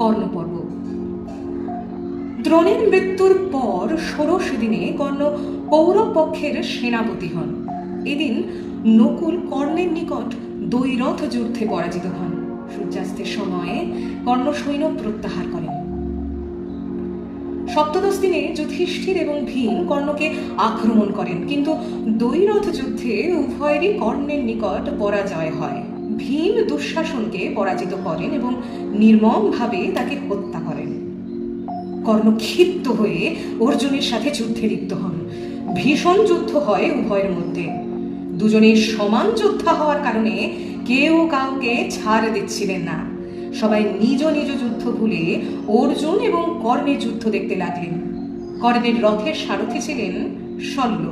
কর্ণপর্ব। দ্রোণের মৃত্যুর পর ষোড়শ দিনে কর্ণ কৌরব পক্ষের সেনাপতি হন। এদিন নকুল কর্ণের নিকট দ্বৈরথ যুদ্ধে পরাজিত হন। সূর্যাস্তের সময়ে কর্ণ সৈন্য প্রত্যাহার করেন। সপ্তদশ দিনে যুধিষ্ঠির এবং ভীম কর্ণকে আক্রমণ করেন, কিন্তু দ্বৈরথ যুদ্ধে উভয়েরই কর্ণের নিকট পরাজয় হয়। ভীম দুঃশাসনকে পরাজিত করেন এবং নির্মমভাবে তাকে হত্যা করেন। কর্ণ ক্ষিপ্ত হয়ে অর্জুনের সাথে যুদ্ধে লিপ্ত হন। ভীষণ যুদ্ধ হয় উভয়ের মধ্যে। দুজনের সমান যোদ্ধা হওয়ার কারণে কেউ কাউকে ছাড় দিচ্ছিলেন না। সবাই নিজ নিজ যুদ্ধ ভুলে অর্জুন এবং কর্ণের যুদ্ধ দেখতে লাগলেন। কর্ণের রথের সারথি ছিলেন শল্য।